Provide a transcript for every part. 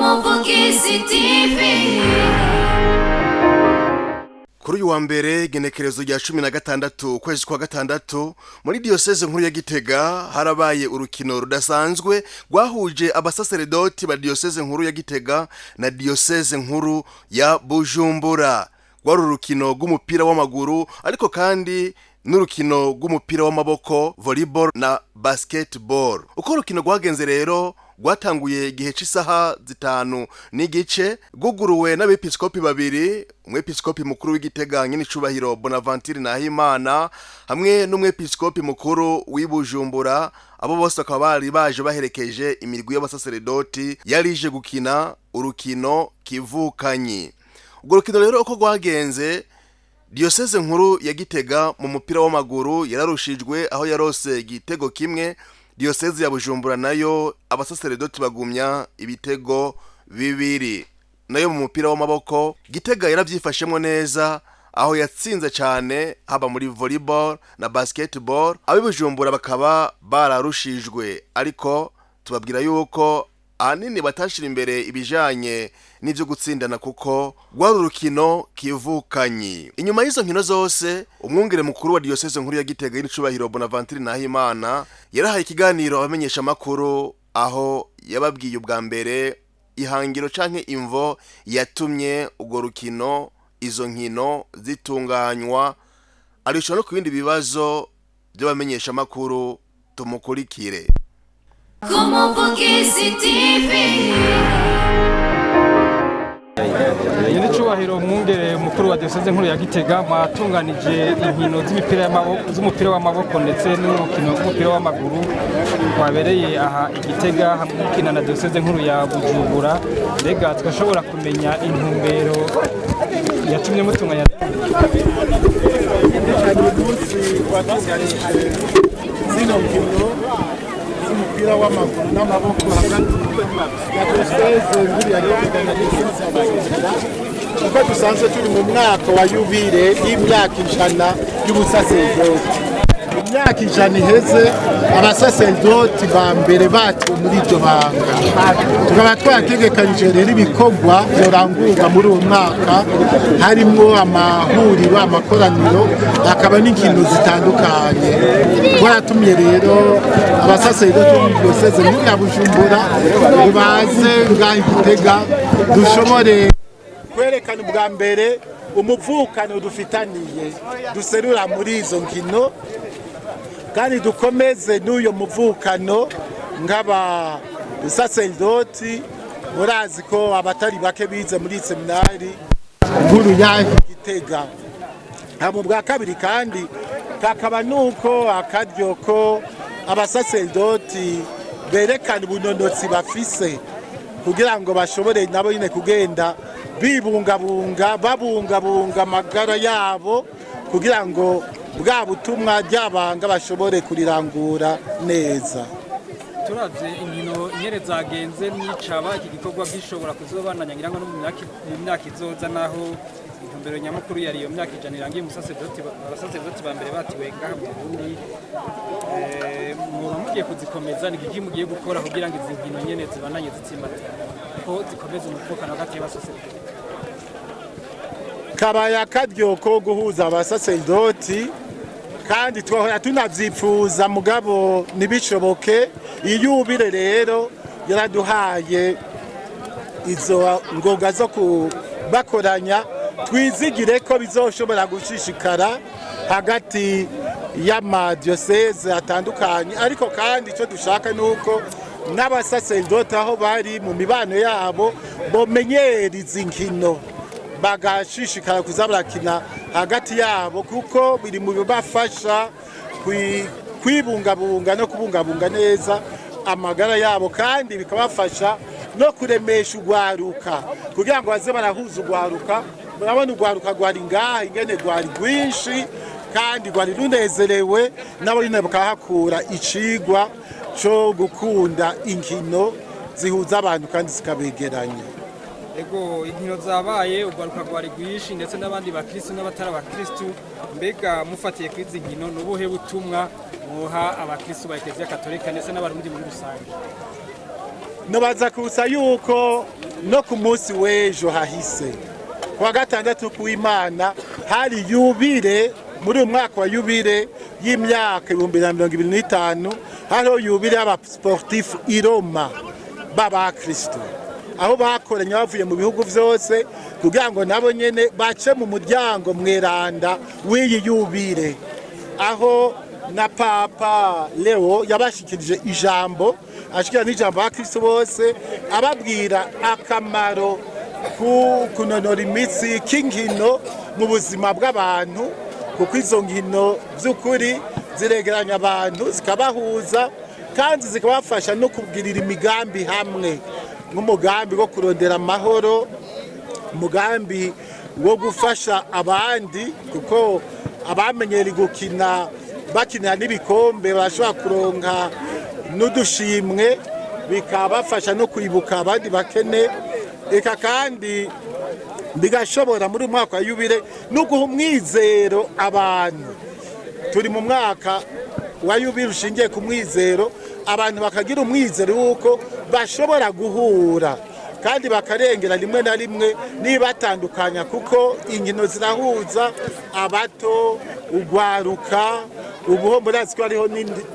Umuvugizi TV. Kuri uyu wa mbere genekerezo rya 16 ukwezi kwa gatandatu muri diocese nkuru ya Gitega harabaye urukino rudasanzwe rwahuje abasaseredoti ba diocese nkuru ya Gitega na diocese nkuru ya Bujumbura. Rwari urukino rw'umupira w'amaguru ariko kandi n'urukino rw'umupira w'amaboko, volleyball na basketball. Uko urukino rwagenze rero rwatanguye igihe cy'isaha 5 n'igice, guguruwe n'abepiskopi babiri, umwepiskopi mukuru w'Igitega nyine Cubahiro Bonaventure Nahimana hamwe n'umwepiskopi mukuru w'Ibujumbura. Abo bose bakaba bari baje baherekeje imirwi y'abasaseredoti yarije gukina urukino kivukanyi. Urwo rukino rero uko rwagenze, diocese nkuru ya Gitega mu mupira w'amaguru yararushijwe aho yarose igitego kimwe. Diocese ya Bujumbura nayo abasaseredoti bagumya ibitego bibiri. Nayo mu mupira w'amaboko Gitega yaravyifashemwe neza aho yatsinze cyane haba muri volleyball na basketball. Abibujumbura bakaba bararushijwe, ariko tubabwira yuko ahanini batashira imbere ibijanye n'ivyo gutsindana kuko rwari urukino kivukanyi. Inyuma y'izo nkino zose, umwungere mukuru wa diocese nkuru ya Gitega y'Icubahiro Bonaventure Nahimana yarahaye ikiganiro abamenyesha makuru, aho yababwiye ubwa mbere ihangiro canke imvo yatumye urwo rukino, izo nkino zitunganywa, arisho no kubindi bibazo by'abamenyesha makuru. Tumukurikire. Umuvugizi TV. Nyiricubahiro umwungere mukuru wa diocese nkuru ya Gitega mwatunganije inkino z'umupira w'amaboko ndetse n'urukino rw'umupira w'amaguru wabereye aha Igitega hamwe na diocese nkuru ya Bujumbura. Mbega twashobora kumenya intumbero yatumye mutunganya zino nkino z'umupira w'amaguru n'amaboko hagati ya diocese nkuru ya Gitega na diocese ya Bujumbura, kuko dusanzwe turi mu mwaka wa yubile y'imyaka 100 y'ubusaseredoti. Imyaka 100 iheze abasaseredoti ba mbere batu muri iryo banga, tukaba twategekanije rero ibikorwa byorangurwa muri uwo mwaka, harimo amahuriro, amakoraniro, akaba n'inkino zitandukanye. Twaratumye rero abasaseredoti bo muri diocese nkuru ya Bujumbura baze ngaho Gitega dushobore kwerekana ubwa mbere umuvukano dufitaniye duserura muri izo nkino, kandi dukomeze n'uyo muvukano nk'aba saseredoti. Murazi ko abatari bake bize muri seminari nkuru ya Gitega. Mu bwa kabiri kandi kakaba nuko akaryo ko abasaseredoti berekana ubunonotsi bafise kugira ngo bashobore nabo nyine kugenda bibungabunga amagara yabo kugira ngo bwa butumwa ry'abanga bashobore kurirangura neza. turavye inkino nyere zagenze n'icaba iki gikorwa gishobora kuzobananya ngira ngo no mu myaka izoza, naho intumbero nyamukuru yari iyo myaka 100 irangiye abasaseredoti ba mbere batiwe ngaha mu Burundi. Mugiye kuzikomeza ni iki mugiye gukora kugira ngo izi nkino nyene zibananye zitsimbatana ko zikomeza umuvukano hagati y'abasaseredoti? Kabaya akaryo ko guhuza abasaseredoti, kandi twahora tunavyifuza mugabo nibishoboke. Iyubire rero yaraduhaye izo ngoga zo kubakoranya, twizigire ko bizoshobora gushishikara hagati y'amadiocese atandukanye. Ariko kandi icyo dushaka nuko n'abasaseredoti aho bari mu mibano yabo bomenyera izi nkino, bagashishikara kuza barakina hagati yabo, kuko biri mu bibafasha kwibungabunga no kubungabunga neza amagara yabo, kandi bikabafasha no kuremesha urwaruka kugira ngo baze barahuza urwaruka. Murabona urwaruka rwari ngaha ingene rwari rwinshi kandi rwari runezerewe, nabo nyine bakahakura icigwa cyo gukunda inkino zihuza abantu kandi zikabegeranya. Ego inkino zabaye urwaruka rwari rwinshi ndetse n'abandi bakristo n'abatari abakristo. Mbega mufatiye kuri izi nkino n'ubuhe butumwa muha abakristo ba Eklezia Katolika ndetse n'abarundi muri rusange? Nobaza kusa yuko no ku munsi w'ejo hahise kuwa gatandatu kuw'Imana hari yubire muri uyu mwaka wa yubire y'imyaka 2025 hariho yubire y'abasportifu i Roma b'abakristo aho bakoranye bavuye mu bihugu byose kugira ngo nabo nyene bace mu muryango mweranda w'iyi yubire aho na Papa Leo yabashikirije ijambo ashikira n'ijambo abakristo bose ababwira akamaro kunonora imitsi k'inkino mu buzima bw'abantu kuko izo nkino by'ukuri ziregeranya abantu zikabahuza kandi zikabafasha no kubwirira imigambi hamwe nk'umugambi wo kurondera amahoro umugambi wo gufasha abandi kuko abamenyera gukina bakinira n'ibikombe bashobora kuronka n'udushimwe bikabafasha no kwibuka abandi bakene eka kandi bigashobora muri umwaka wa yubire no guha umwizero abantu turi mu mwaka wa yubire ushingiye ku mwizero abantu bakagira umwizero w'uko bashobora guhura kandi bakarengera rimwe na rimwe nibatandukanya kuko inkino zirahuza abato ugwaruka ubuho murazi ko hariho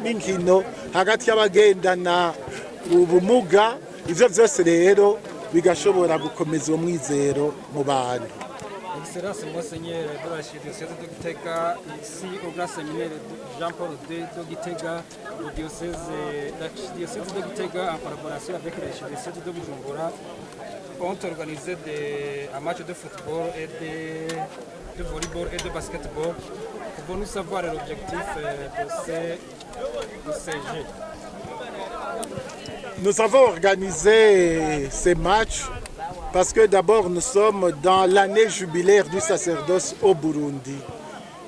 n'inkino hagati y'abagendana ubumuga ivyo vyose rero bigashobora gukomeza uwo mwizero mu bantu. Excellence Monseigneur de la Diocèse de Gitega, ici au Grand Séminaire Jean-Paul II de Gitega, la diocèse de Gitega en collaboration avec le diocèse de Bujumbura ont organisé un match de football et de volleyball et de basketball. Pouvons-nous savoir l'objectif de ces jeux? Nous avons organisé ces matchs parce que d'abord nous sommes dans l'année jubilaire du sacerdoce au Burundi.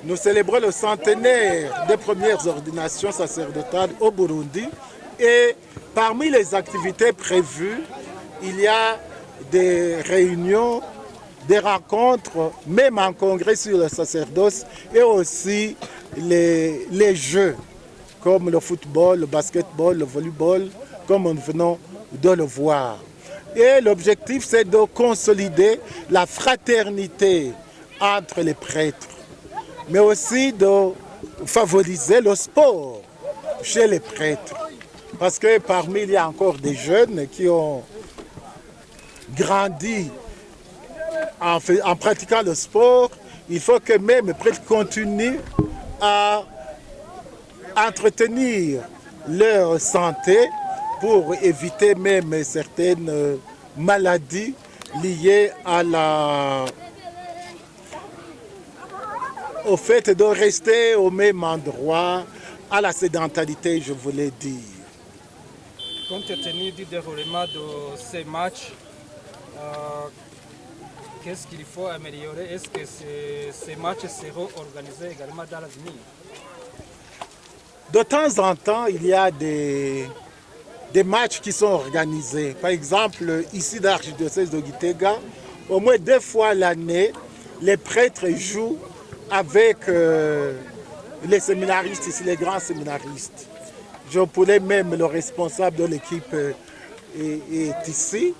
Nous célébrons le centenaire des premières ordinations sacerdotales au Burundi et parmi les activités prévues, il y a des réunions, des rencontres, même un congrès sur le sacerdoce et aussi les jeux comme le football, le basketball, le volleyball, comme nous venons de le voir. Et l'objectif, c'est de consolider la fraternité entre les prêtres, mais aussi de favoriser le sport chez les prêtres. Parce que parmi, il y a encore des jeunes qui ont grandi en pratiquant le sport. Il faut que même les prêtres continuent à entretenir leur santé pour éviter même certaines maladies liées au fait de rester au même endroit, à la sédentarité, je voulais dire. Compte tenu du déroulement de ces matchs, qu'est-ce qu'il faut améliorer? Est-ce que ces matchs seront organisés également dans l'avenir? De temps en temps, il y a des matchs qui sont organisés. Par exemple, ici dans l'archidiocèse de Gitega, au moins 2 fois l'année, les prêtres jouent avec les séminaristes ici, les grands séminaristes. Je pourrais même, le responsable de l'équipe est ici.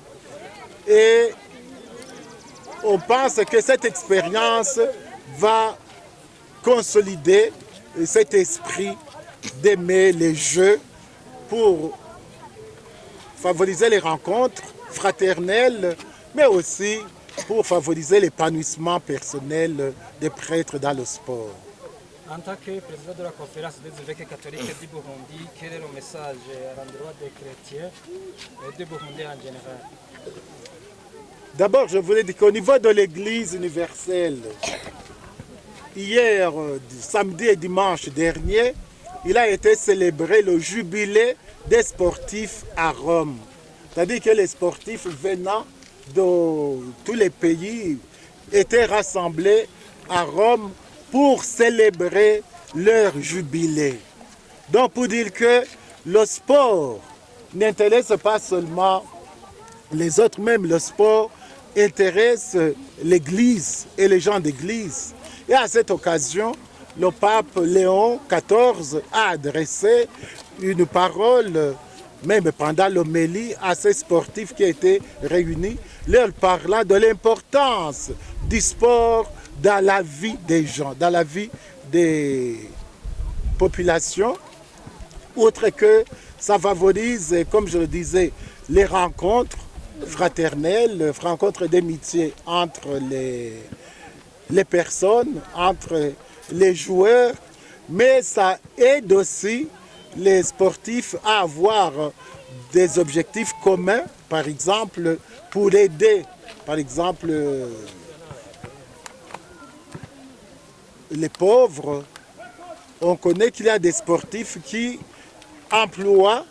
Et on pense que cette expérience va consolider cet esprit d'aimer les jeux pour favoriser les rencontres fraternelles, mais aussi pour favoriser l'épanouissement personnel des prêtres dans le sport. En tant que président de la conférence des évêques catholiques du Burundi, quel est le message à l'endroit des chrétiens et du Burundi en général? D'abord, je voulais dire qu'au niveau de l'Église universelle, hier, samedi et dimanche dernier, il a été célébré le jubilé des sportifs à Rome. C'est-à-dire que les sportifs venant de tous les pays étaient rassemblés à Rome pour célébrer leur jubilé. Donc pour dire que le sport n'intéresse pas seulement les autres, même le sport intéresse l'Église et les gens d'Église. Et à cette occasion, le pape Léon XIV a adressé une parole même pendant l'homélie, à ces sportifs qui étaient réunis, leur parlant de l'importance du sport dans la vie des gens, dans la vie des populations, outre que ça favorise, comme je le disais, les rencontres fraternelles, rencontres d'amitié entre les personnes, entre les joueurs, mais ça aide aussi les sportifs à avoir des objectifs communs, par exemple, pour aider, par exemple, les pauvres. On connaît qu'il y a des sportifs qui emploient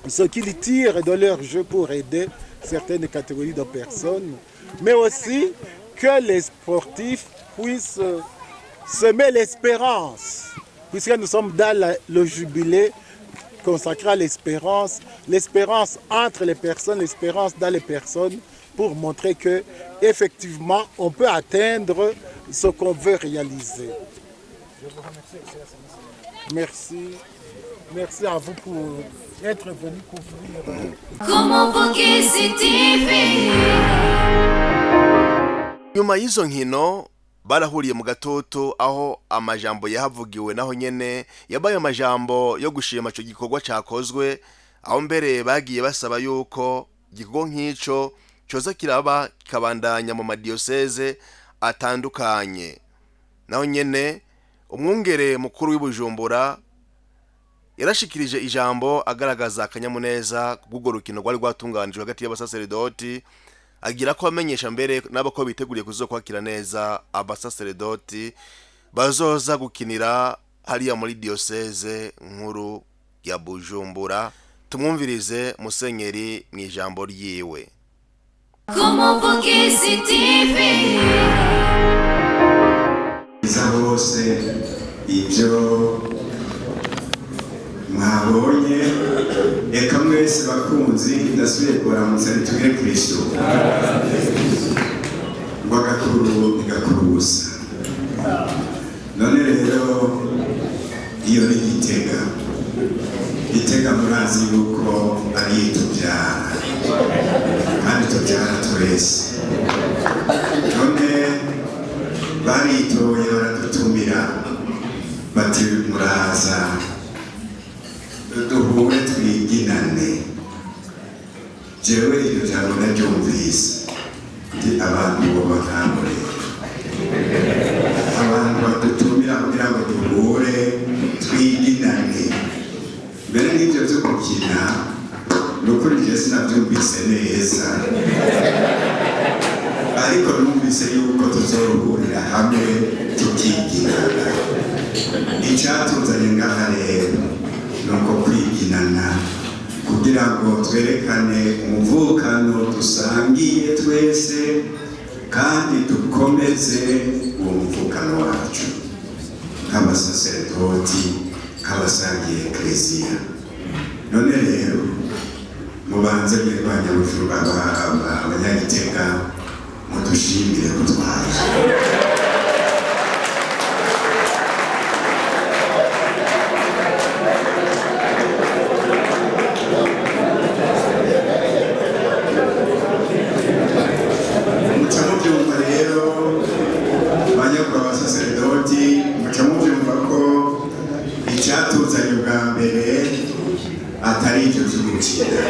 ce qu'ils tirent de leur jeu pour aider certaines catégories de personnes, mais aussi que les sportifs puissent semer l'espérance, puisque nous sommes dans le jubilé consacré à l'espérance entre les personnes, l'espérance dans les personnes, pour montrer que effectivement on peut atteindre ce qu'on veut réaliser. Je vous remercie, merci. Merci à vous pour être venu couvrir. Comment Focus TV. Nyuma y'izo nkino barahuriye mu gatoto aho amajambo yahavugiwe naho nyene yabaye amajambo yo gushima ico gikorwa cakozwe, aho mbere bagiye basaba yuko igikorwa nk'ico coza kiraba kikabandanya mu madiyoseze atandukanye. Naho nyene umwungere mukuru w'Ibujumbura yarashikirije ijambo agaragaza akanyamuneza kubwo rukino rwari rwatunganijwe hagati y'abasaseredoti, agira ko amenyesha mbere n'abako biteguriye kuzokwakira neza abasaseredoti bazoza gukinira hariya muri diocese nkuru ya Bujumbura. Tumwumvirize Musenyeri mu ijambo ryiwe. Comment Focus TV. Bose ibyo mwabonye, reka mwese bakunzi ndasubiye kubaramutsa ntitugire Kristo ngo agakuru ntigakurubusa. None rero iyo ni Gitega murazi yuko ari tubyara kandi tubyara twese. None baritoye baradutumira bati muraza duhure twiginane. Jewe iryo jambo naryumvise ndi abantu bo bakambure, abantu badutumira kugira ngo duhure twiginane. Mbere n'ibyo byo gukina nukuri je sinabyumvise neza, ariko numvise yuko tuzoruhurira hamwe tukiginana. Icyatunzanye ngaha rero nuko kwiginana kugira ngo twerekane umuvukano dusangiye twese kandi dukomeze uwo muvukano wacu nk'abasaseredoti, nk'abasangiye Eklezia. None rero mubanze mwirwanya Bujumbura, abanyagitega mudushimire kutwaje. Mucamubyumva rero banyakura abasaseredoti, mucamubyumva ko icyatuzanye ubwa mbere atari icyo cy'ugukina.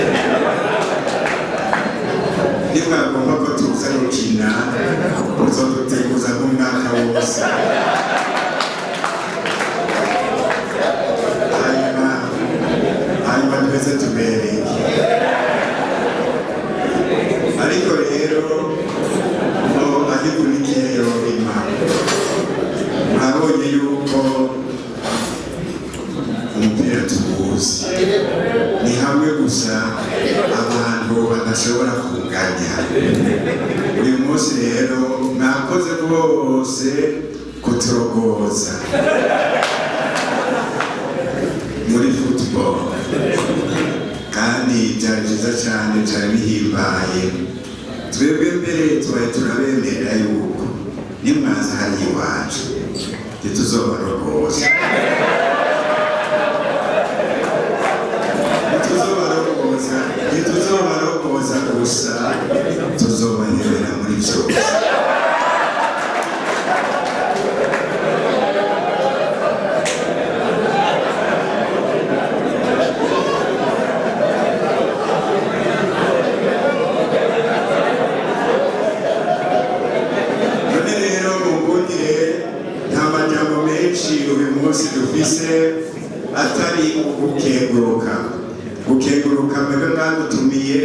Nimwagomba ko tuza gukina muzoduteguza nk'umwaka wose, hanyuma twese tubereye. Ariko rero ngo ahigunikiye yorima, mwabonye yuko umupira tuwuzi ni hamwe gusa abantu badashobora kunganya. Uyu munsi rero mwakoze bose kuturogoza muri football, kandi byari byiza cyane, byari bihimbaye. Twebwe mbere tubaye turabemera yuko nimwaza hari iwacu ntituzobarogoza. ntituzobarokoza gusa tuzobaherera muri byose. uyu munsi dufise atari gukenguruka mwebwe mwadutumiye,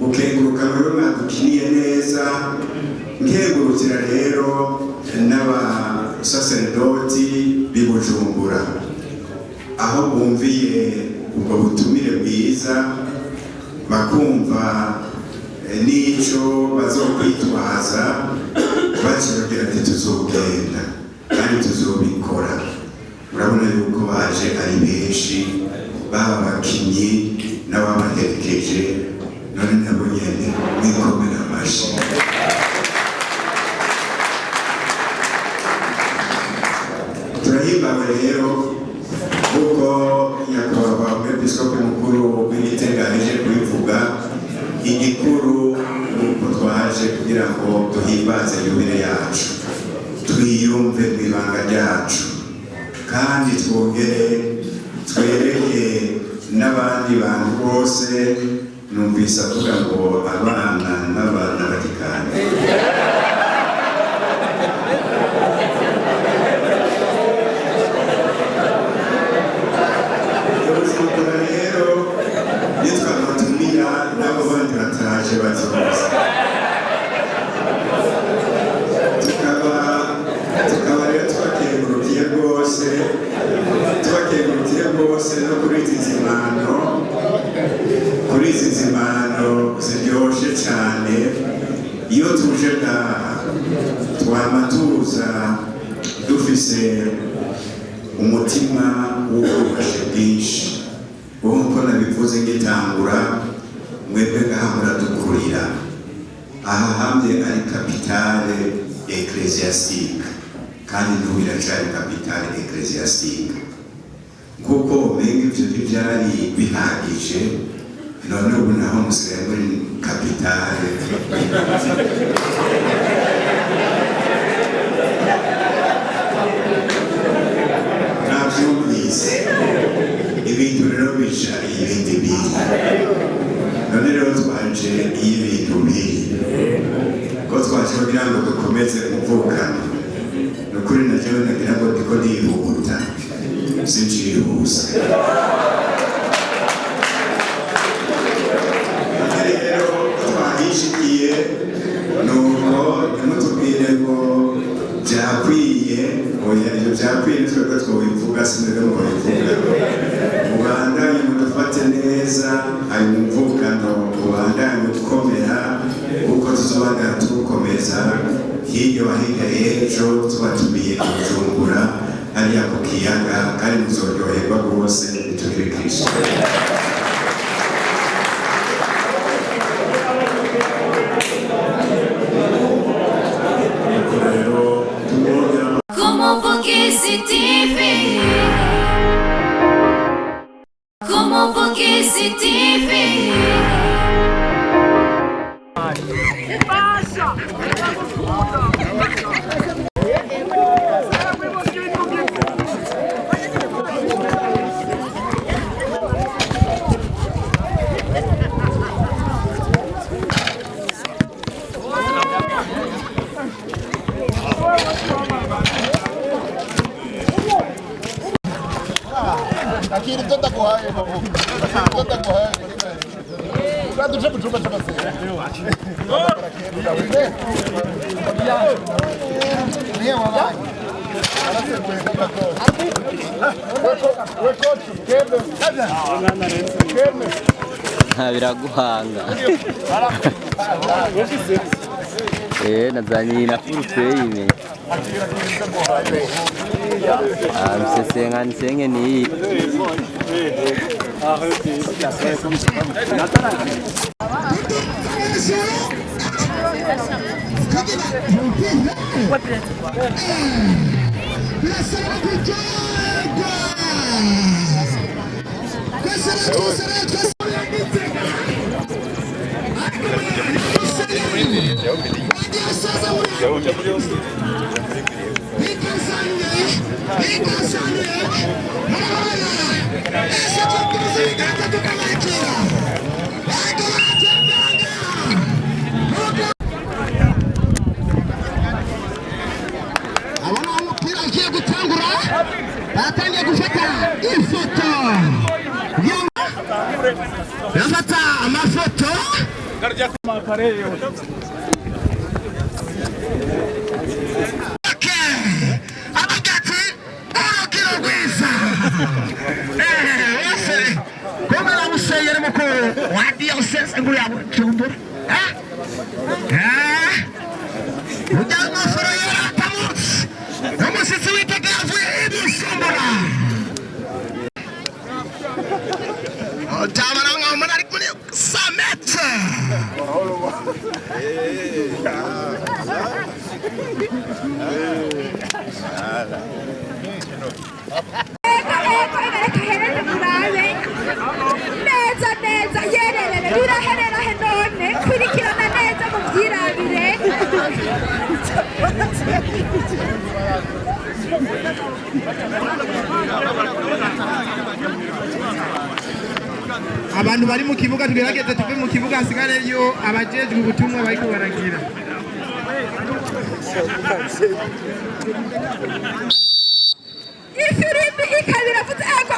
gukenguruka mwebwe mwadukiniye neza, nkengurukira rero n'abasaserdoti b'i Bujumbura aho bumviye ubwo butumire bwiza bakumva n'ico bazokwitwaza bakirogira ati tuzogenda kandi tuzobikora. Urabona yuko baje ari benshi, baba bakinyi n'ababaherekeje, none nabo nyene mwikomera amashi. Turahimbawe rero kuko nyakubahwa umwepiskopi mukuru w'Igitega aje kubivuga. Igikuru nuko twaje kugira ngo duhimbaze yubile yacu, twiyumve mw'ibanga ryacu, kandi twongere twereke n'abandi bantu bose. Numvise avuga ngo abana n'abana bakikane. Rero nitwamatumira n'abo bandi bataje bazoza, tukaba rero tubakengurukiye rwose no kuri izi nzimano ziryoshe cyane. Iyo tuje ngaha twama tuza dufise umutima w'ubwubashe bwinshi, nk'uko nabivuze ngitangura, mwebwe ngaha muradukurira. Aha hamwe ari kapitale ecclesiastique, kandi n'ubu iracari kapitale ecclesiastique. Kuko umenga ivyo ntivyari bihagije, none ubu naho musigaye muri kapitale. Navyumvise ibintu rero bija ibindi bintu, none rero twaje ibintu biri ko twaje kugira ngo dukomeze umuvukano. Nukuri najewe nagira ngo ndiko ndihuta sinjihuse. Rero twahishikiye nuko nimutubwire ngo byakwiye, oya ibyo byakwiye twebwe twobivuga, sinebe ngo bivuga. Mubandanye mudufate neza, ayo muvukano mubandanye ukomera, kuko tuzobandanya tugukomeza. Hirya wahiga ejo tubatumiye Bujumbura hariya ku kiyaga, kandi muzoryoherwa rwose. Tugire Kristo. Kumuvugizi TV, Kumuvugizi TV. Akiri tota kuhaye babu. Tota kuhaye. Radu chapu chupa chapa se. Niye wala. Ara se kwenda kwa. We coach, kebe. Kebe. Biraguhanga. Nadhani inafurutse ine. Msesenge ni hii. batangiye gufata ifoto bafata amafoto abagati urukino rwiza wose komera museyere mukuru wa diyoseze nkuru ya Bujumbura ujya amaforo y'atamutse umushyitsi witega avuye ibujumbura utabara nk'umuntu ari kuri 100 metre neza yererere biraherera he none kurikirana neza mu byirabire abantu bari mu kibuga tugerageze tuve mu kibuga hasigareyo abajejwe ubutumwa bariko baragira ifirimbi ikabira vuze ego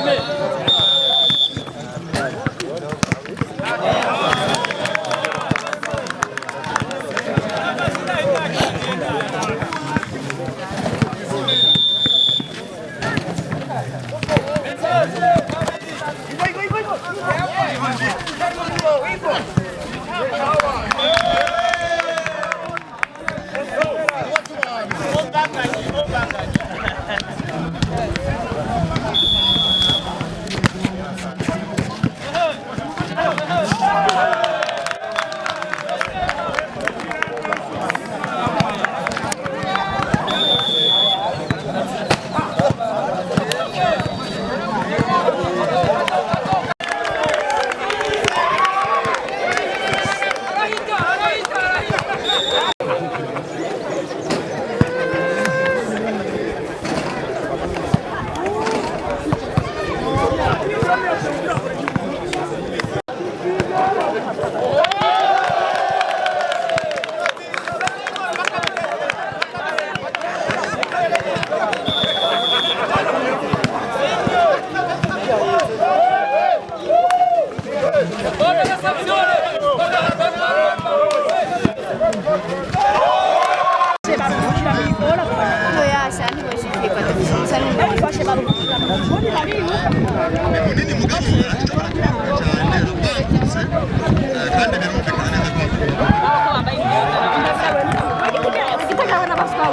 Amen.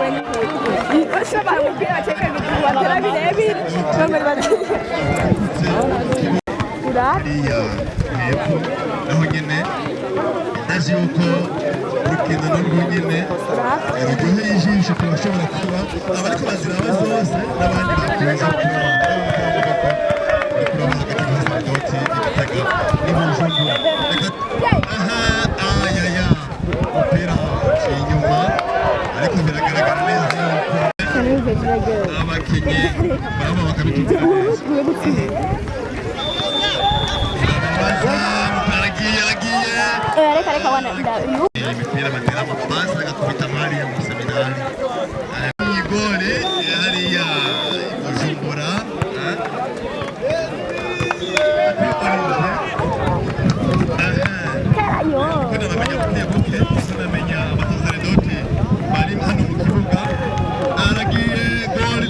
bose baramubwira cyane batera birebire bamwe hariya hepfo naho nyine ndazi yuko urugendo narwo nyine ruryoheye ijisho turashobora kuba abariko bazira bose n'abandi bakunze kuba umupira inyuma ariko biragaragara neza yuko abakinnyi baraba bakabitutira imipira batera amapasi agakubita amahari ya museminari igori hariya Bujumbura nabamenya buke sinamenya abasaseredoti bari hano mu kibuga aragiye gori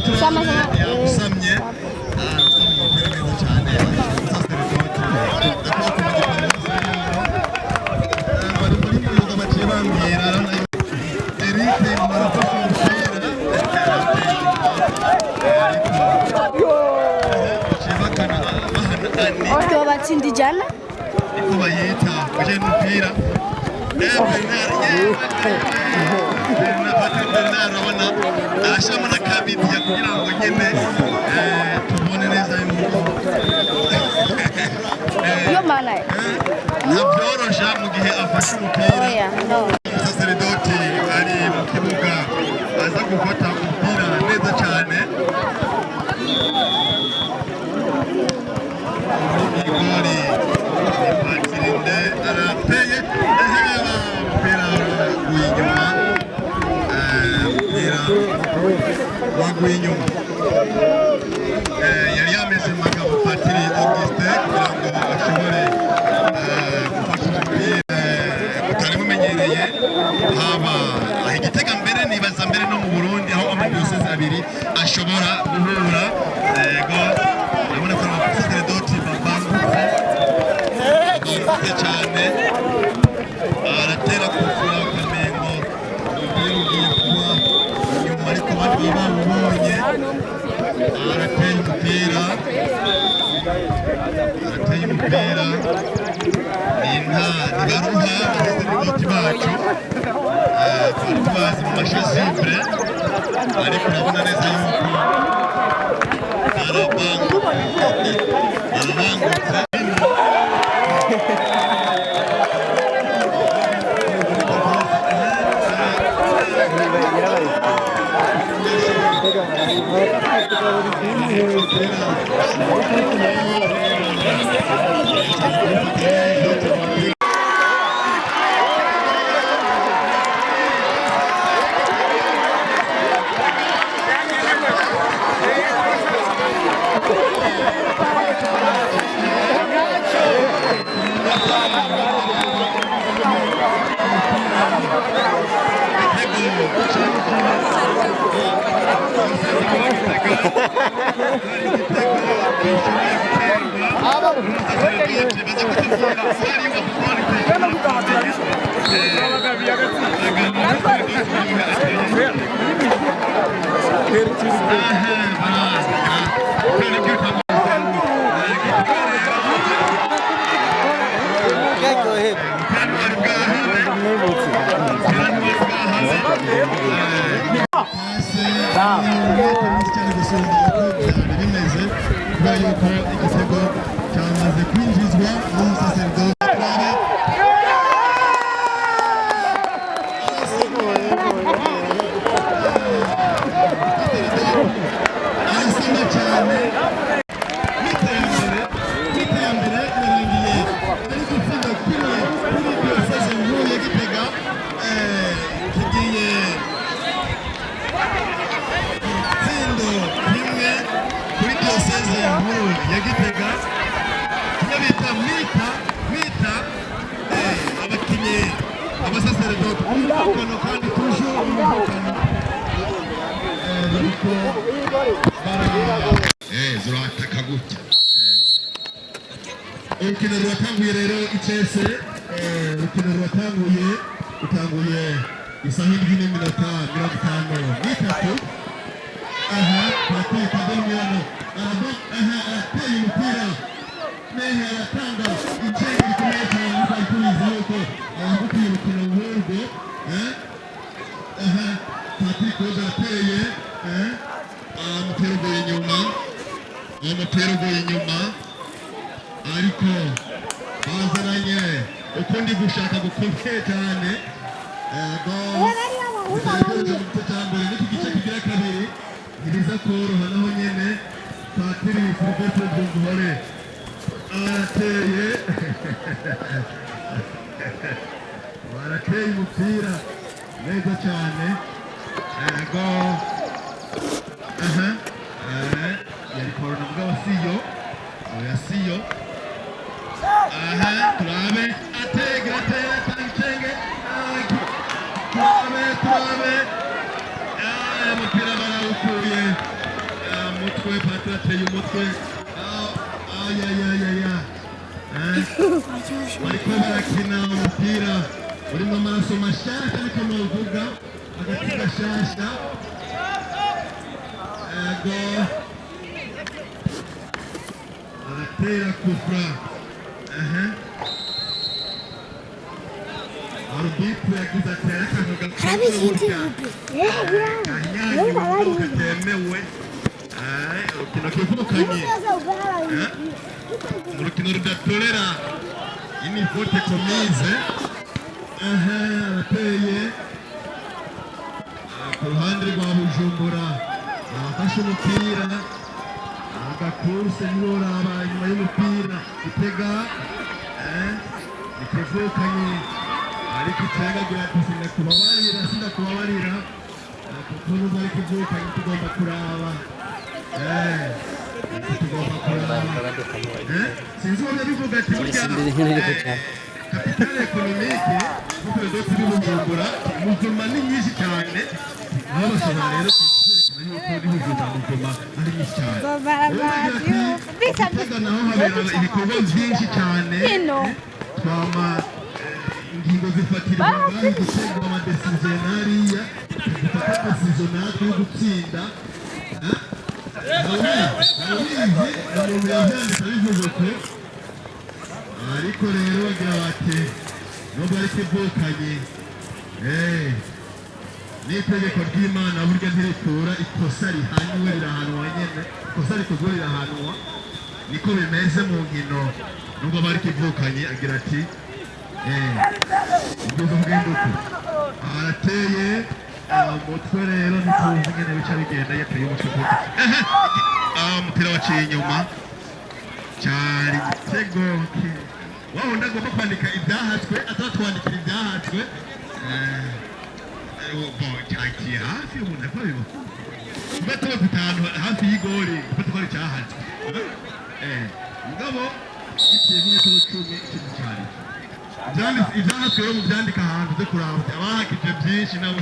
yamusamye umupira neza cyane abasaseredoti bari muri mwiza baciye bambwira Eric marafashe umupira baciye bakana bahana batsinda ijana niko bayita uje n'umupira Bernard urabona arashamo na kabidiya kugira ngo nyine tubone neza yuko ntabyorosha mu gihe afashe umupira umusaseredoti ari mu kibuga aza gufata umupira neza cyane igori Patirinde arateye umupira w'inyuma waguye inyuma yari yameze magabo Patiri Auguste kugira ngo ashobore gufasha umupira utari bumenyereye haba igitega mbere nibaza mbere no mu Burundi aho amadiyoseze abiri ashobora guhura urabona ko abasaseredoti babangutse cyane aratera kufura ukamengo umupira ugiye kuba inyuma ariko bari bawubonye arateye umupira ntibaruha abasaseredoti bacu twari tubazi mu mashasibure ariko urabona neza yuko arabangutse urukino ruratanguye rero icese urukino ruratanguye utanguye isaha indwi n'iminota 53. Patiri Kadomiyano arateye umupira Mehe aratanga icenge gikomeye cyane kwakuriza yuko abahugiye umukino w'urwo Patiri Koza ateye umupira ugoye inyuma ariko bazananye ukundi gushaka gukomeye cyane n'iki gice kigira kabiri ntibiza koroha naho nyene Patiri Philbert Bwungure barateye umupira neza cyane yari korona mugabo siyo turabe atega tangicenge turabe umupira barawukuye mutwe Patiri ateye umutwe bariko barakina umupira urimo amaraso mashasha ariko novuga agati gashasha aratera kufra arbitre yagize ati akantu katemewe urukino kivukanye urukino rudatolera ini vote komize arateye ku ruhande rwa Bujumbura afashe umupira agakurse ntiworaba inyuma y'umupira Gitega ikivukanye ariko Gitega agira ati sindakubabarira kuko n'ubu ari kivukanye tugomba kuraba sinzi uwo yabivuga ati burya kapitale ekonomike nk'uko rero turi Bujumbura muvuma ni nyinshi cyane aho bashobora rero kwerekana yuko ari muvuma ari nyinshi cyane Gitega naho habera ibikorwa byinshi cyane twama ingingo zifatirwa ngaho Gitega amadesizionariya dufata desiziyo natwe yo gutsinda umuntu yavyandika bivuze ko ariko rero bagira bati nubwo ari kivukanye n'itegeko ry'Imana burya ntiritura ikosa rihanywe rirahanwa nyene ikosa rikozwe rirahanwa niko bimeze mu nkino nubwo bari kivukanye agira ati ubwiza bw'induku arateye umutwe rero ntituzi nyene bica bigenda yateye umutwe umupira waciye inyuma cyari igitego wawundi agomba kwandika ibyahatswe atatwandikira ibyahatswe cyagiye hafi ubundi akabibona kuba tuba tutanu hafi y'igori kuba twari cyahatswe mugabo giciye nk'inshuro 10 ikintu cyari ibyahatswe rero mubyandika ahantu zo kuraba abahakije byinshi nabo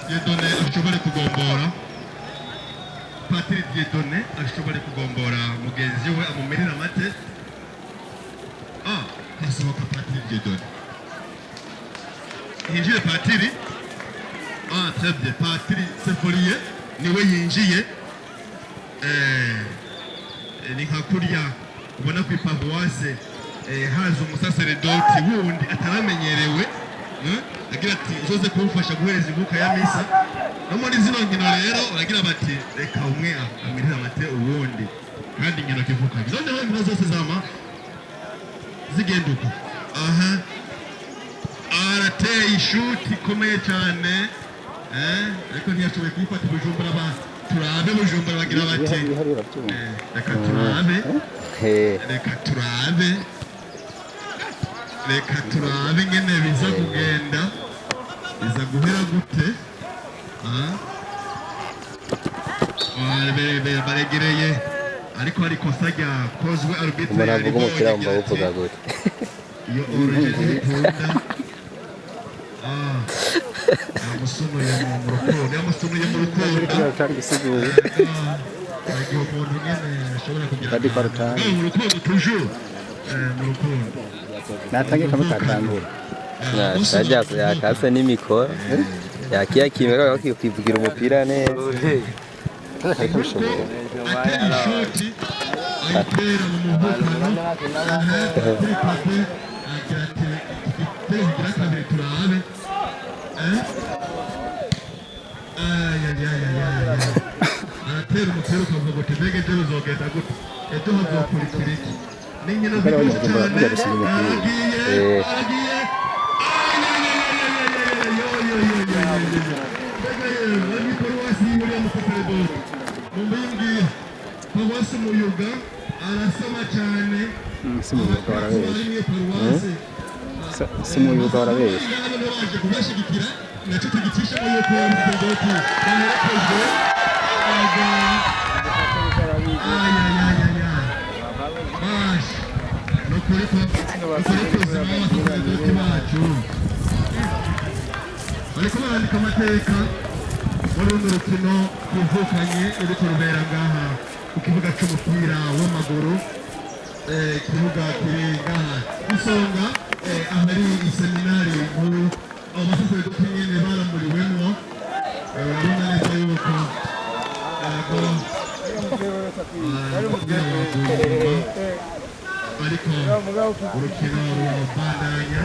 Dieudonné ashobora kugombora Patiri Dieudonné ashobora kugombora mugenzi we amumerera amate hasohoka Patiri Dieudonné yinjiye Patiri très bien Patiri Seforiye niwe yinjiye ni nka kurya ubona ku iparuwase haza umusaseredoti wundi ataramenyerewe agira ati uzoze kumufasha guhereza ibuka ya misa no muri zino nkino rero baragira bati reka umwe amirira amate uwundi kandi nkino kivuka noneho inkino zose zama zigenduka arateye ishuti ikomeye cyane ariko ntiyashoboye kuyifata Bujumbura turabe Bujumbura bagira bati reka turabe ngene biza kugenda biza guhera gute baregereye ariko hari kosa ryakozwe arbitre umupira w'amaboko gute iyo origine ikunda yamusunuye mu rukundo agiye umuntu nyene ashobora kugira mu rukundo toujours mu rukundo natange kamwe katangura sajya yakase n'imikoro yakiya kimwe kwivugira umupira neza aratera umupira ukavuga ngo tebege ejo bizogenda gute ejo hazokurikira iki n'inkino zikoze cyane aragiye paruwasi y'uriya musaseredoti mumbibwira paruwasi muyuga arasoma cyane simuyuga warabeshye baje kubashyigikira nacyo tugicishamo yuko umusaseredoti baherekejwe nukuri kuzima abasaseredoti bacu bariko barandika amateka muri runo rukino ruvukanye ruriko rubera ngaha ku kibuga c'umupira w'amaguru ikibuga kiri ngaha Isonga ahari iseminari nkuru abo basaseredoti nyene baramuriwemwo urabona neza yuko ariko urukino rurabandanya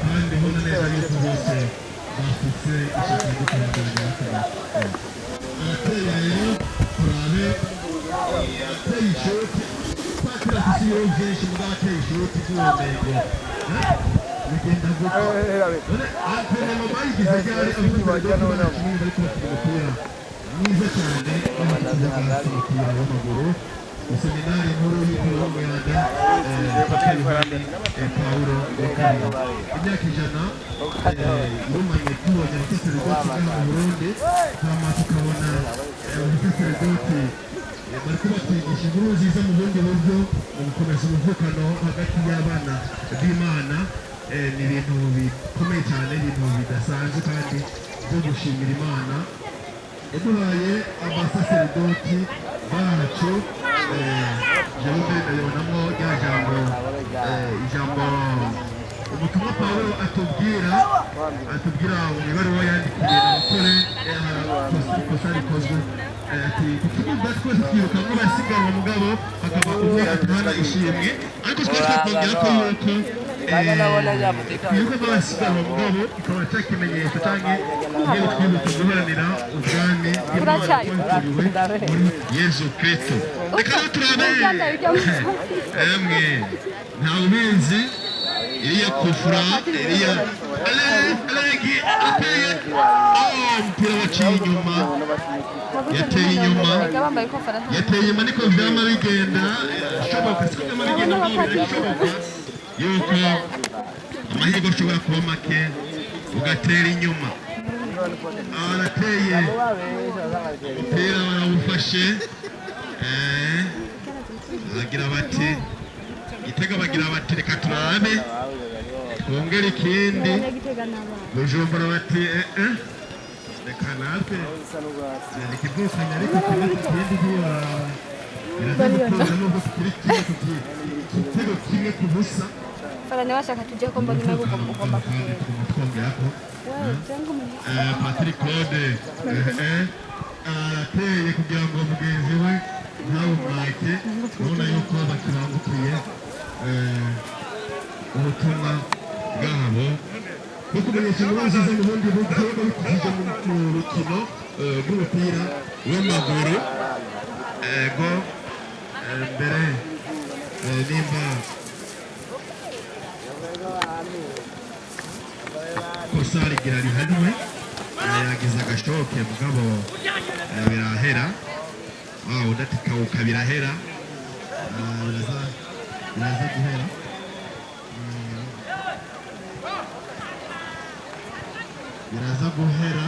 kandi ubona neza yuko bose bafise ishaka ryo kubandanya arateye rero turabe ateye ishoti twakira afise ibiro vyinshi mugabo ateye ishoti vy'ubumengo bigenda gutya none antrenema bayigize ryari abasaseredoti bacu bariko bakina umupira mwiza cyane bahakiza umupira w'amaguru iseminari nkuru y'umupira w'umuyaga Yohani Pawulo wa kabiri imyaka ijana irumanye tubonye abasaseredoti ngaha mu Burundi hama tukabona abasaseredoti bariko batwigisha inkuru nziza mu bundi buryo mu gukomeza umuvukano hagati y'abana b'Imana ni ibintu bikomeye cyane ibintu bidasanzwe kandi byo gushimira Imana yaduhaye abasaseredoti bacu jewe mbere ndabibonamo rya ijambo ubutumwa Pawulo atubwira mu ibaruwa yandikiye abasore ikosa rikozwe ati ku kibuga twese twirukamwo basiganwa mugabo hakaba umwe atuhana ishimwe ariko twese twongera ko yuko twiruka basiganwa mugabo ikaba cya kimenyetso canke ingene twibuka guharanira ubwami bw'Imana twaturiwe muri Yesu Kristo reka rero turabe emwe ntawe ubizi iriya kufura iriya alegi ateye umupira waciye inyuma yateye inyuma niko vyama bigenda shoboka siko vyama bigenda mugabo birashoboka yuko amahirwe ashobora kuba make ugatera inyuma arateye umupira barawufashe bagira bati Gitega bagira bati reka turabe twongere ikindi Bujumbura bati reka natwe ikivukanye ariko kimwe ikindi ntiyoraba biraza gutoza nubwo tukiri igitego kimwe ku busa Farane washaka tujye ko mbona imwe ugomba twongerako Patrick Claude arateye kugira ngo mugenzi we ntawumwake urabona yuko bakibangukiye ubutumwa bwabo bwo kumenyesha inkuru nziza mu bundi buryo babikishije mu rukino rw'umupira w'amaguru ego mbere nimba kosa rigira rihanwe yagize agashoke mugabo birahera udatikawuka birahera biraza guhera biraza guhera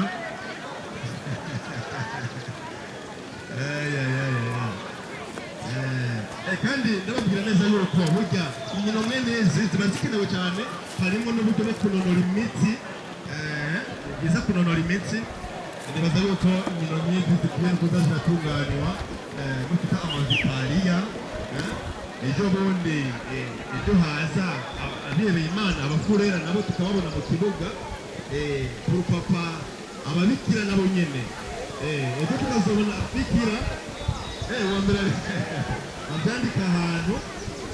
kandi ndababwira neza yuko burya inkino mwene izi ziba zikenewe cyane harimo n'uburyo bwo kunonora imitsi byiza kunonora imitsi nibaza yuko inkino nyinshi zikwiye kuza ziratunganywa bafite amavitariya ejo bundi ejo haza abihebeye Imana abafurera nabo tukababona mu kibuga kurupapa ababikira nabo nyene ejo tukazobona abikira wa mbere abyandika ahantu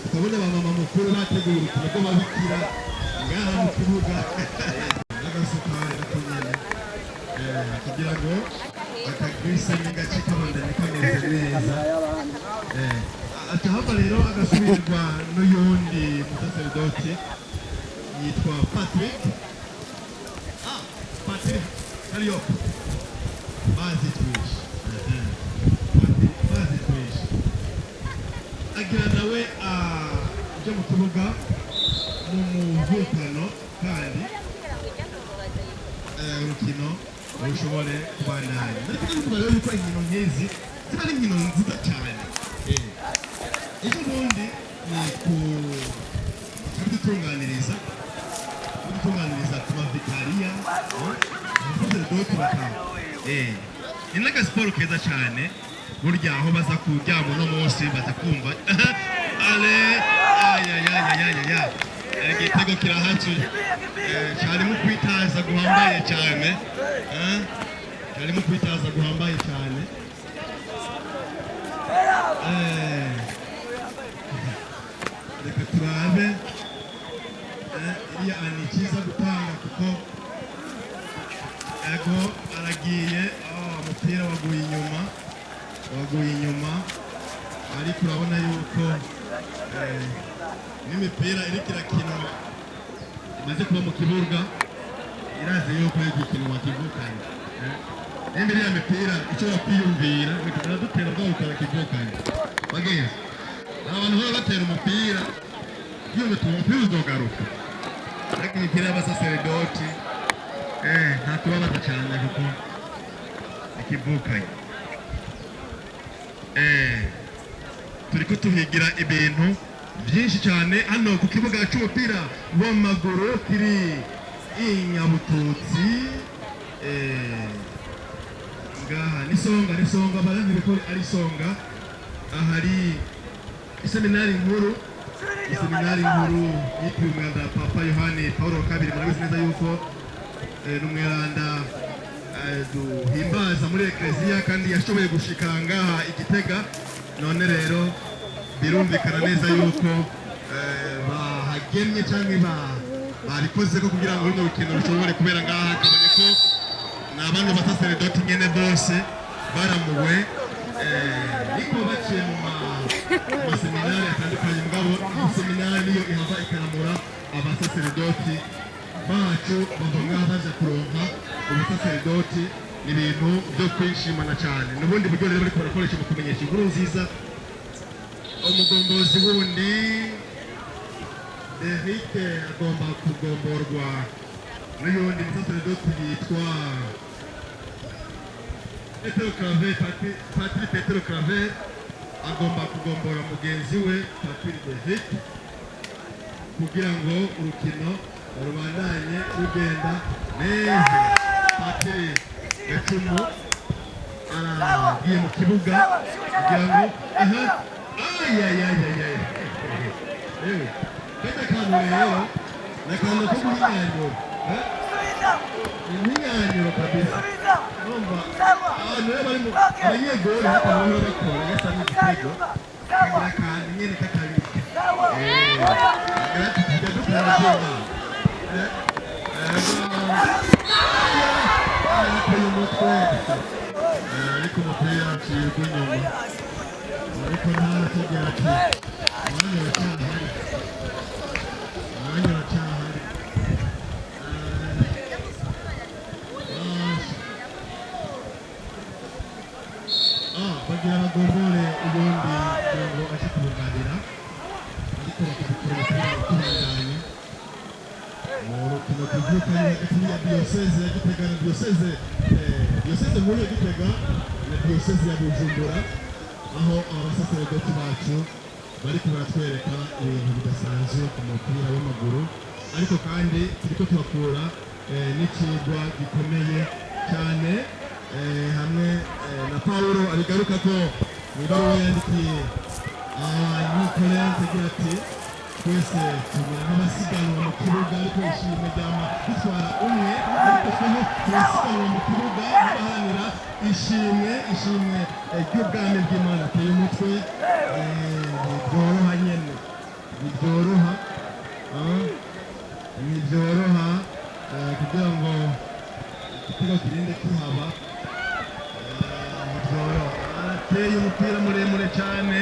tukabona abamama mukuru bateguye urukino rw'ababikira ngaha mu kibuga n'agasukari nako nyene kugira ngo akagwisa n'agace kabandanye kameze neza atahava rero agasubirwa n'uyundi musaseredoti yitwa Patrick hariyo bazi twishi agira nawe ujya mu kibuga mu muvukano kandi urukino rushobore kubandanya ariko tuvuga rero yuko inkino nk'izi ziba ari inkino nziza cyane ejo bundi ni kudutunganiriza ku mavikariya abasaseredoti bakaba ni n'agasiporo keza cyane burya aho baza kuryama uno munsi baza kumva ale ayayayayaya igitego kirahacuye cyarimo kwitaza guhambaye cyane cyarimo kwitaza guhambaye cyane reka turabe iriya ni cyiza gutanga kuko ego aragiye umupira waguye inyuma ariko urabona yuko n'imipira iriko irakina imaze kuba mu kibuga irazi yuko igikinwa kivukanye n'imbere ya mipira ishobora kwiyumvira biradutera bwawe ukarakivukanye bagenzi abantu baba batera umupira yumva umupira uzogaruka ariko imipira y'abasaseredoti nta kubabaza cyane kuko ikivukanye turiko tuhigira ibintu byinshi cyane hano ku kibuga cy'umupira w'amaguru kiri i Nyabututsi ngaha nisonga barangire ko ari songa ahari iseminari nkuru yitiriwe umweranda Papa Yohani Paulo II murabizi neza yuko n'umweranda duhimbaza muri ekleziya kandi yashoboye gushika ngaha Igitega none rero birumvikana neza yuko bahagemye cyangwa babikoze ko kugira ngo runo rukino rushobore kubera ngaha kabone ko n'abandi basaseredoti nyene bose baramuwe niko baciye mu maseminari atandukanye mugabo iyi seminari niyo ihava ikaramura abasaseredoti bacu bava ngaha baje kuronka ubusaseredoti ni ibintu byo kwishimana cyane n'ubundi buryo rero bariko barakoresha mu kumenyesha inkuru nziza umugombozi wundi Eric agomba kugomborwa n'uyundi musaseredoti yitwa Patri Petero Claver agomba kugombora mugenzi we Patri Eric kugira ngo urukino rubandanye rugenda neza. Patri Gacumu aragiye mu kibuga kugira ngo kajya kantu rero nakantu ko guhinyanyura impinyanyuro kabisa numva abantu rero bari mu abanyegori hata bahora bakora gasa n'igitego kagira akantu nyene katabika tujya dukora byema ateye umutwe ariko umupira aciyerwa inyuma ariko ntaratubwira ati umwanya uracyahari bagira bagombore ubundi kugira ngo aje kubunganira ariko bakabikora kubandanya mu rukino rw'ivukanye hagati ya diyoseze ya Gitega na diyoseze nkuru ya Gitega na diyoseze ya Bujumbura aho abasaseredoti bacu bariko baratwereka ibintu bidasanzwe ku mupira w'amaguru ariko kandi turiko turakura n'ikigwa gikomeye cyane hamwe na Paulo abigaruka ko ibaruwa yandikiye Nicolas agira ati twese turi abasiganwa mu kibuga ariko ishimwe ryama bitwara umwe ariko tweho turasiganwa mu kibuga baharanira ishimwe ry'ubwami bw'Imana ateye umutwe byoroha nyene byoroha kugira ngo igitego kirinde kuhaba byoroha arateye umupira muremure cyane.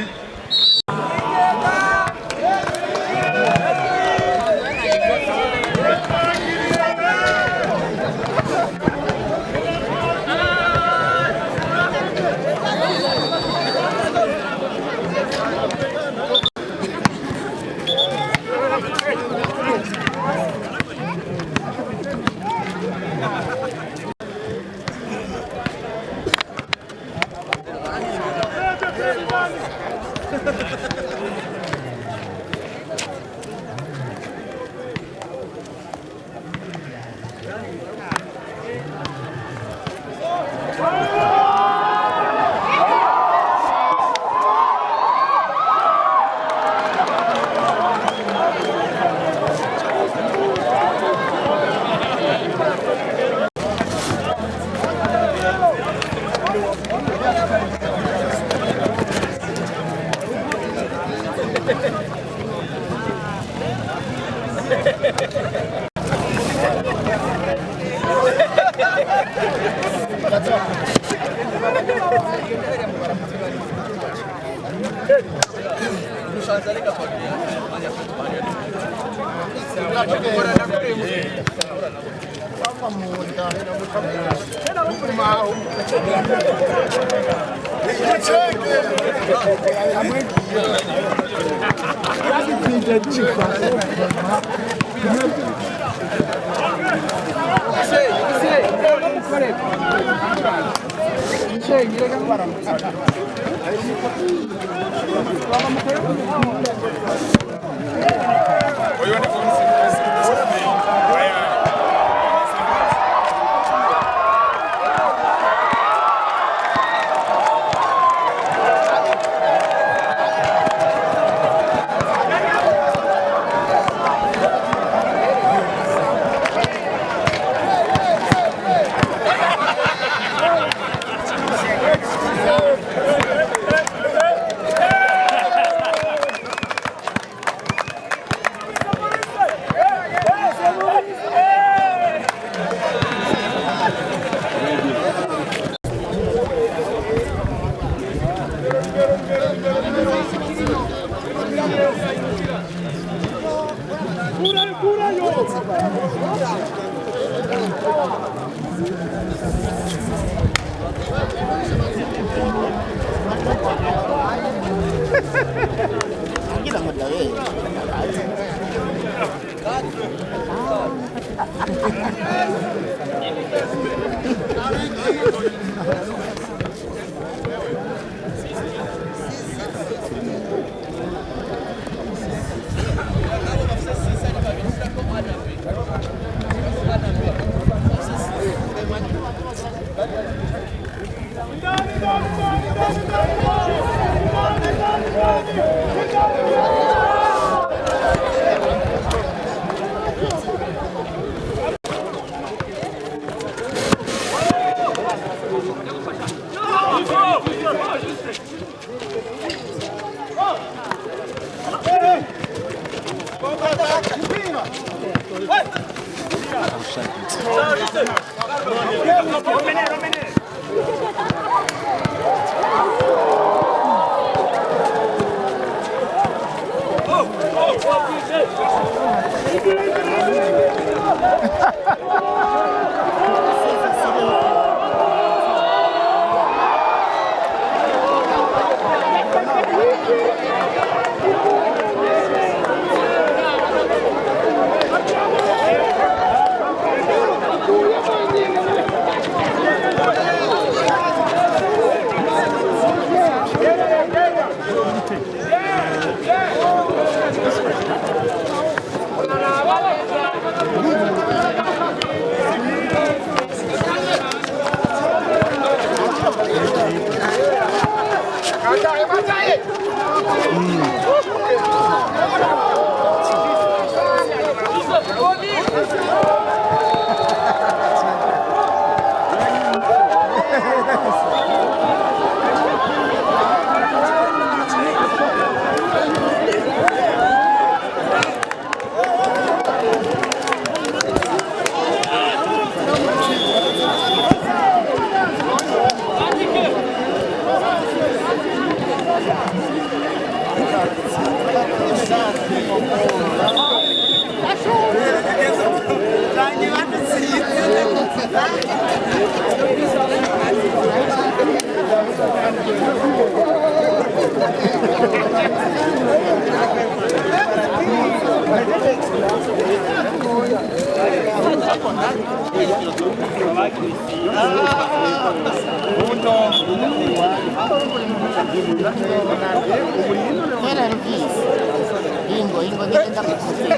Ingo ngenda kukuze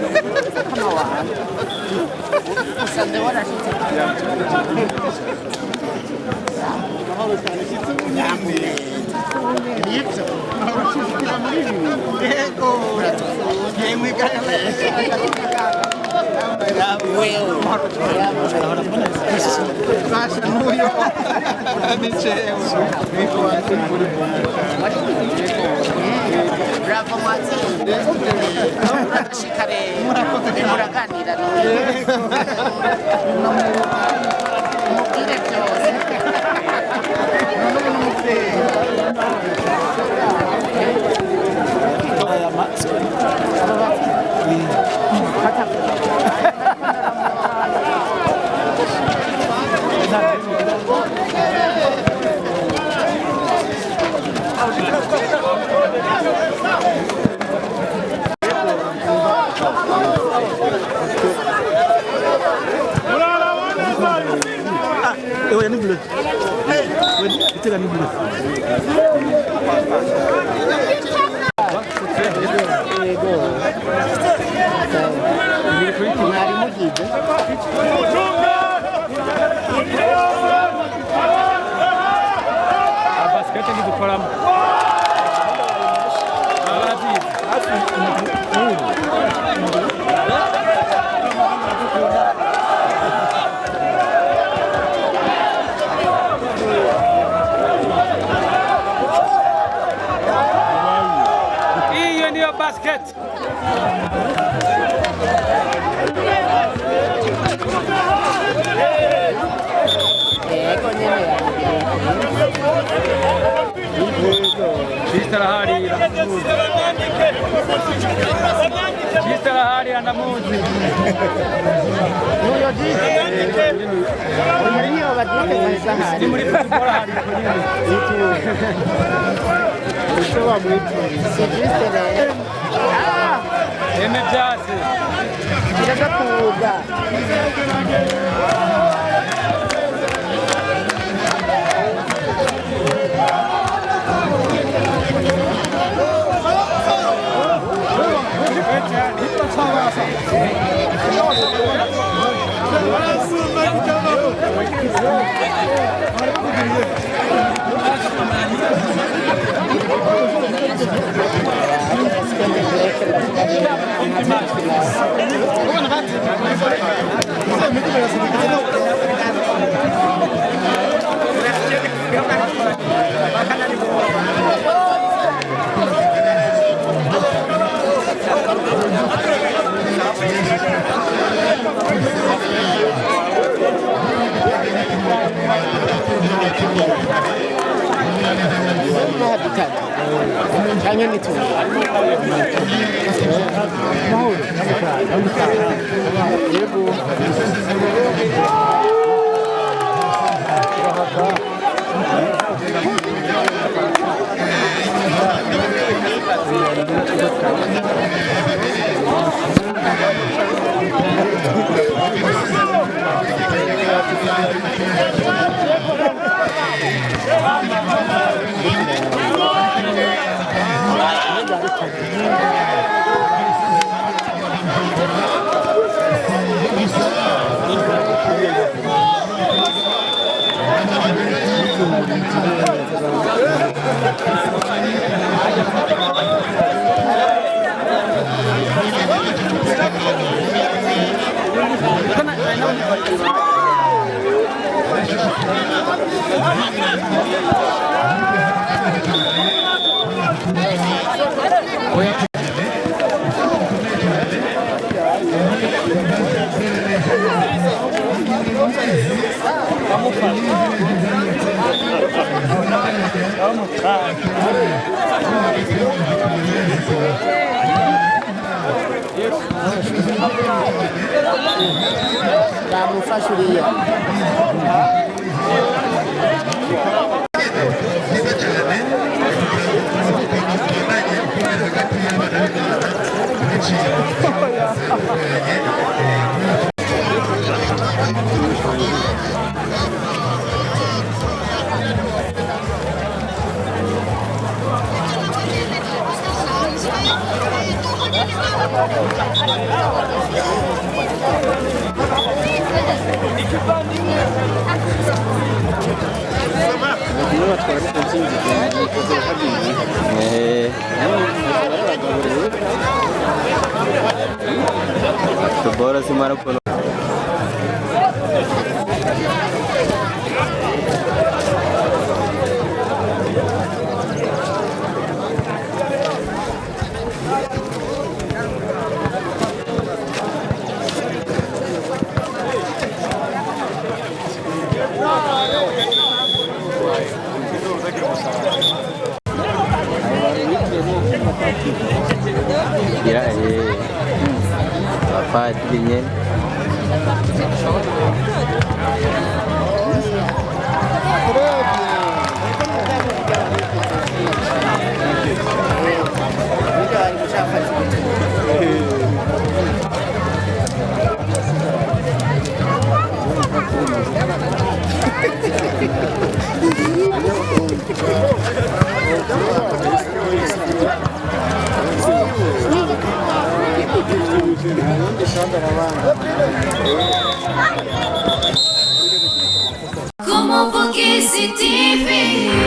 kama wa usande wala shite Bravo Martin. Shikare muraganira mubwire byose ni bleu. Itu kan ni bleu. Basket ni dukora basket. Chista la hari anamuzi. Nuyo di. Umuriyo badike sahari. Ni muri football hari itu. Itu wa mwitu. Sijistere. Ene byase. Kiraga kuga. Kanya ni tu. Bamufashuriye. batwara intsinzi kuko kabiri Football simara kono kira apa dirinya Como Foguese TV.